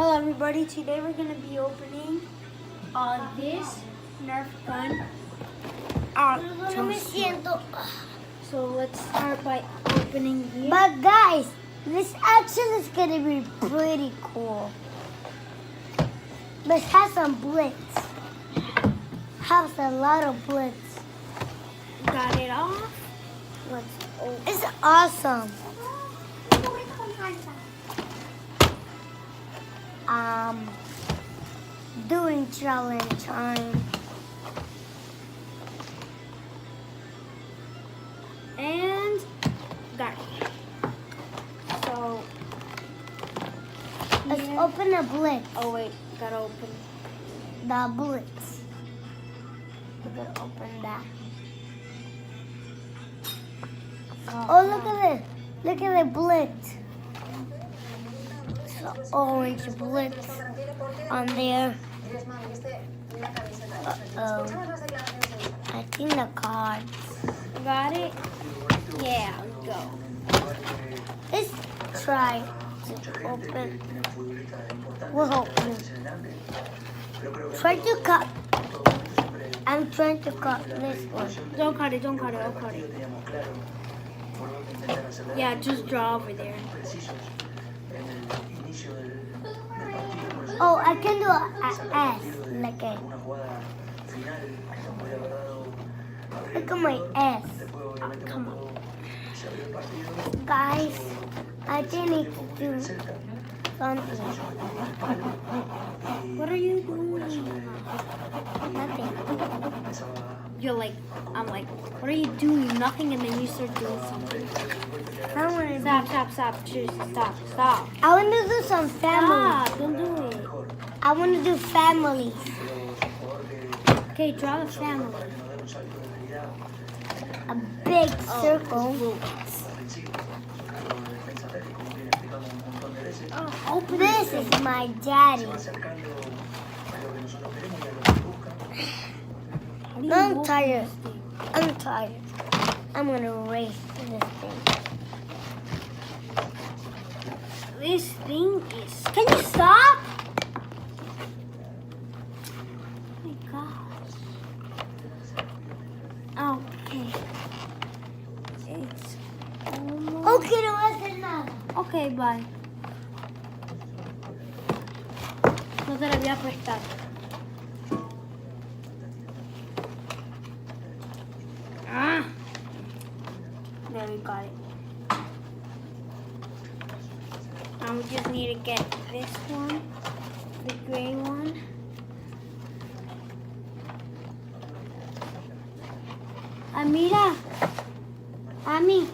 Hello everybody, today we're going to be opening this Nerf gun. So let's start by opening here. But guys, this actually is going to be pretty cool. This has some blitz. Has a lot of blitz. Got it off. Let's open. It's awesome. Doing challenge time. And got it. So Let's here- open the blitz. Oh wait, gotta open. The blitz. We're gonna open that. Oh, look at this. Look at the blitz. It's an orange blitz on there. Uh-oh. I think the cards. Got it? Yeah, go. Let's try to open. We'll open. Try to cut. I'm trying to cut this one. Don't cut it, don't cut it, I'll cut it. Yeah, just draw over there. Oh, I can do a S, like a. Look at my S. Come on. Guys, I think I need to do something. What are you doing? Nothing. You're like, I'm like, what are you doing? Nothing, and then you start doing something. I want to Stop. Just stop. I want to do some family. Stop, don't do it. I want to do family. Okay, draw the family. A big circle. Oh, open This is my daddy. I'm tired. I'm tired. I'm gonna erase this thing. This thing is. Can you stop? Oh my gosh. Okay. It's almost. Okay, no hacer nada. Okay, bye. No te la voy a prestar. Ah. There we got it. Now we just need to get this one, the gray one. Mira. Ami.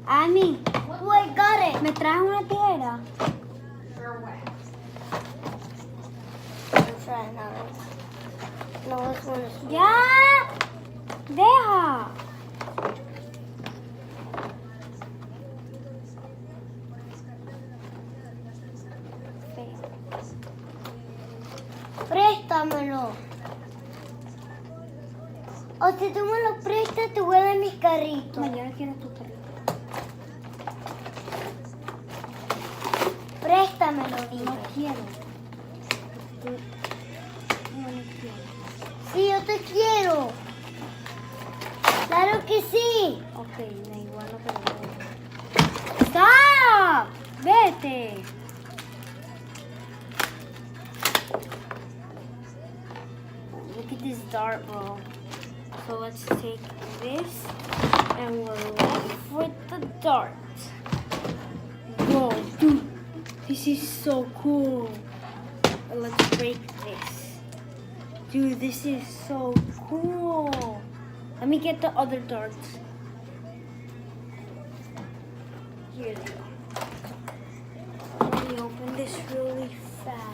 Oh, I got it. ¿Me traes una tijera? I'm trying now. No, this one is. ¡Ya! ¡Deja! Préstamelo. O si tú me lo prestas, te voy a dar mis carritos. Mañana quiero tu carrito. Préstamelo, No dime. quiero. No quiero. Sí, yo te quiero. Claro que sí. Ok, da igual, no te lo doy. ¡Stop! ¡Vete! Look at this dart, bro. So let's take this and we're left with the dart. Whoa, dude. This is so cool. Let's break this. Dude, this is so cool. Let me get the other darts. Here they go. Let me open this really fast.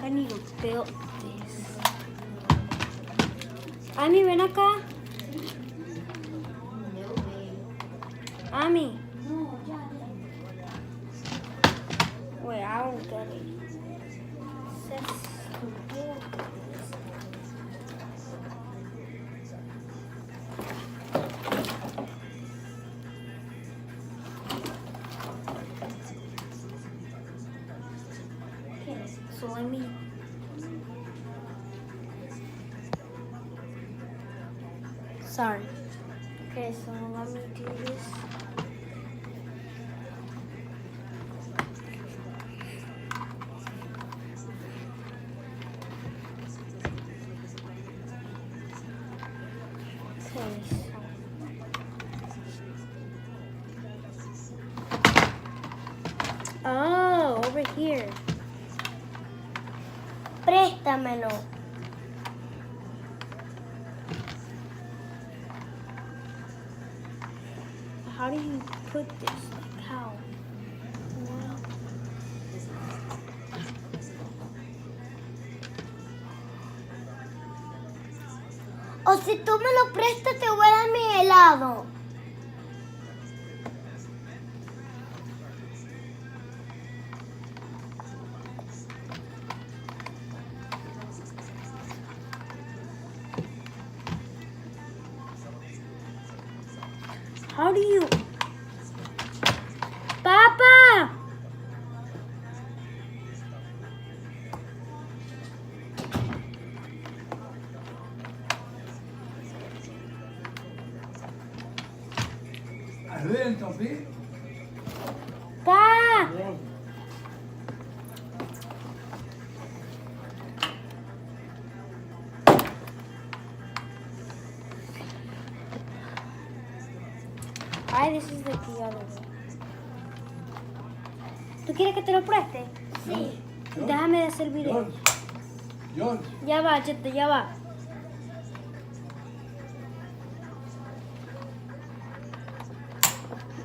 I need to build this. Ami, ven acá. Ami. Wait, I don't get it. It says to build this. Okay, so let me. Sorry. Okay, so let me do this. Okay, so. Oh, over here. Préstamelo. How do you put this? Like how? Well, O si tú me lo prestas, te voy a dar mi helado. how do you? Papa! Adentro, ¿sí? Pa! Ay, this is like the other way. ¿Tú quieres que te lo preste? Sí. Déjame de hacer video. George. George. Ya va, Cheto, ya va.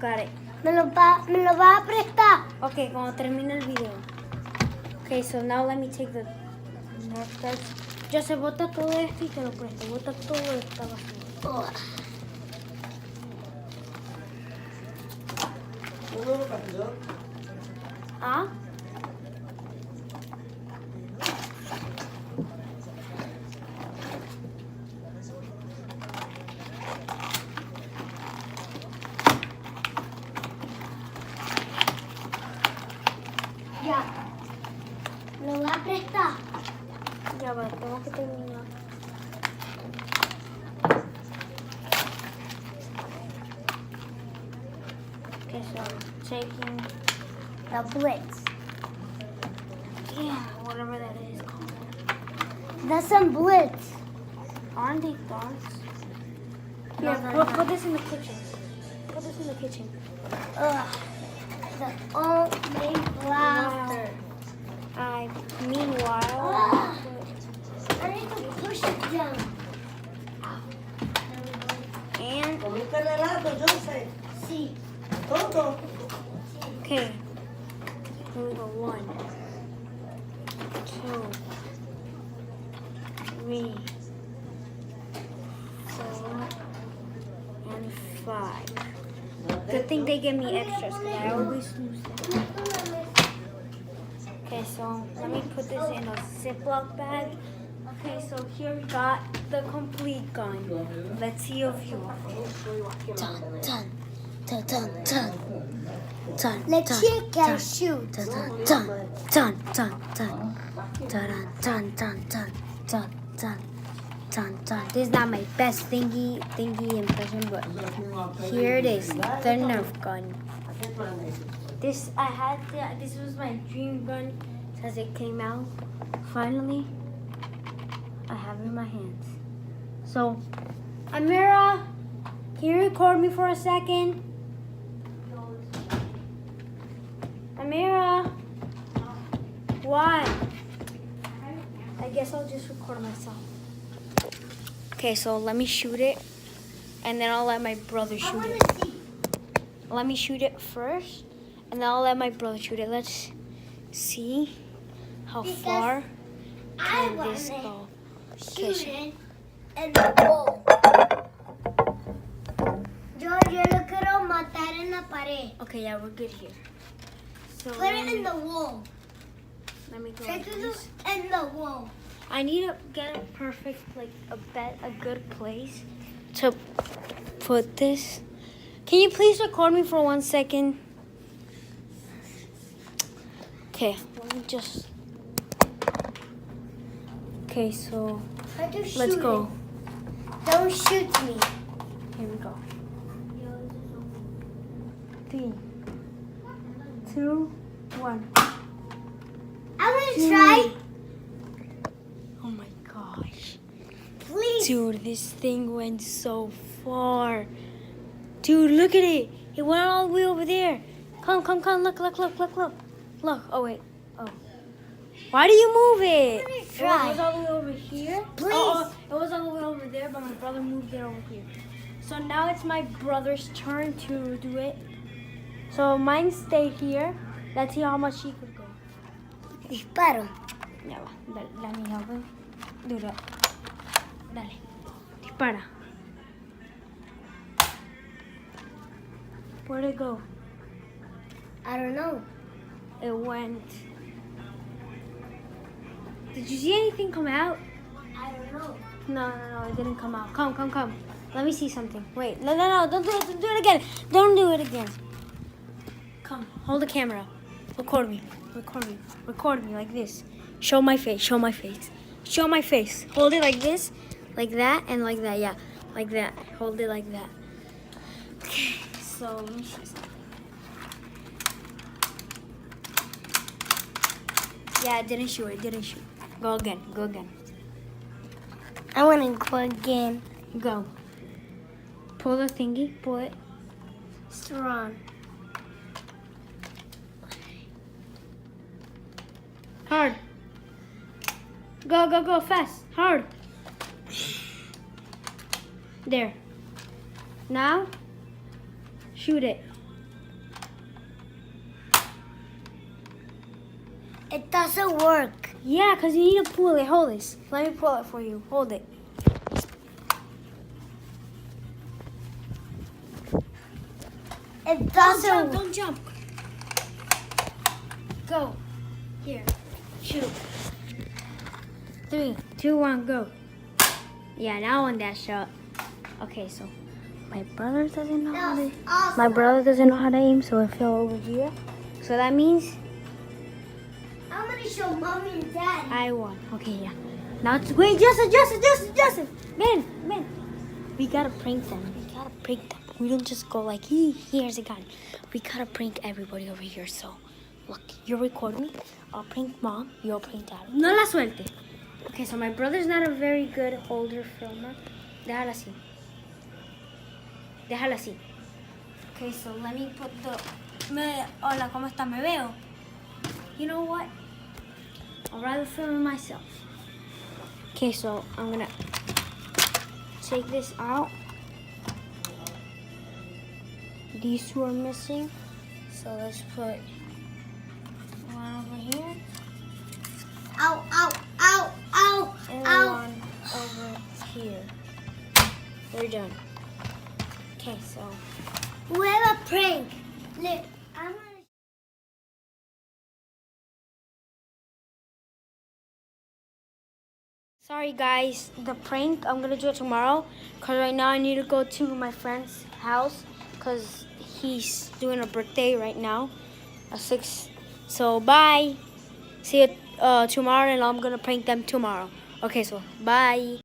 Got it. ¿Me lo vas a prestar? Okay, cuando termine el video. Okay, so now let me take the next steps. Ya se bota todo esto y te lo presto. Bota todo esta basura. Ugh. ¿Ah? Ya. ¿Me lo vas a prestar? Ya va, tengo que terminar. Okay, so taking, The Blitz. yeah, whatever that is called. That's some Blitz. Aren't they darts? No, Here, no, put this in the kitchen. Put this in the kitchen. Ugh. The old main blaster. Meanwhile, Ah. I need to push it down. and ¿Comiste el helado, Joseph? Sí. ¿Todo? okay, here we go. 1, 2, 3, 4, and 5. Good thing they give me extras because I always lose them. Okay, so let me put this in a Ziploc bag. Okay, so here we got the complete gun. Let's see a view of it. Dun, dun, dun, dun, dun. Dun, Let's see it can shoot. Dun, dun, dun, dun, dun, dun, dun, dun, dun, dun, dun, dun, dun. This is not my best thingy impression, but here it is, the Nerf gun. This was my dream gun since it came out. Finally, I have it in my hands. So, Amira, can you record me for a second? Amira, why? I guess I'll just record myself. Okay, so let me shoot it, and then I'll let my brother shoot it. Let me shoot it first, and then I'll let my brother shoot it. Let's see how far I can want this it. go? Shoot it in the wall. Yo lo quiero matar en la pared. Okay, yeah, we're good here. So Put it in the wall. let me go. Try like to do this. in the wall. I need to get a perfect, like a good place to put this. Can you please record me for 1 second? Okay, let me just. Okay, so Try to shoot let's go. it. Don't shoot me. Here we go. 3, 2, 1. I want to try. Oh my gosh. Please. Dude, this thing went so far. Dude, look at it. It went all the way over there. Come. Look. Look. Oh, wait. Oh. Why do you move it? Let me It try. was all the way over here. Please. Oh, it was all the way over there, but my brother moved it over here. So now it's my brother's turn to do it. So mine stayed here. Let's see how much he could go. Disparo. Ya va, let me help him. Do that. Dale. Dispara. Where'd it go? I don't know. It went. Did you see anything come out? I don't know. No, it didn't come out. Come. Let me see something. Wait, no, don't do it. Don't do it again. Don't do it again. Come, hold the camera. Record me like this. Show my face. Hold it like this, like that, and like that. Yeah, like that. Hold it like that. Okay, so let me see something. Yeah, it didn't shoot. Go again. I want to go again. Go. Pull the thingy. Pull it. Strong. Hard. Go fast. Hard. There. Now, shoot it. It doesn't work. Yeah, because you need to pull it. Hold this. Let me pull it for you. Hold it. It doesn't. Don't jump. Go. Here. Shoot. 3, 2, 1, go. Yeah, now one that shot. Okay, so my brother doesn't know how to. Awesome. My brother doesn't know how to aim, so it fell over here. So that means I'm going to show mommy and daddy. I won. Okay, yeah. Now it's wait, Justin. Man. We gotta prank them. We don't just go like here's a gun. We gotta prank everybody over here. So look, you record me. I'll prank mom. You'll prank dad. No la suelte. Okay, so my brother's not a very good holder filmer. Déjala así. Okay, so let me put the. Hola, ¿cómo está? Me veo. You know what? I'll rather film myself. Okay, so I'm gonna take this out. These two are missing. So let's put one over here Ow. and Ow. one over here. We're done. Okay, so We have a prank. Look, I'm gonna. sorry guys, the prank, I'm gonna do it tomorrow. Cause right now I need to go to my friend's house. Cause he's doing a birthday right now at 6. So bye. See you tomorrow and I'm gonna prank them tomorrow. Okay, so bye.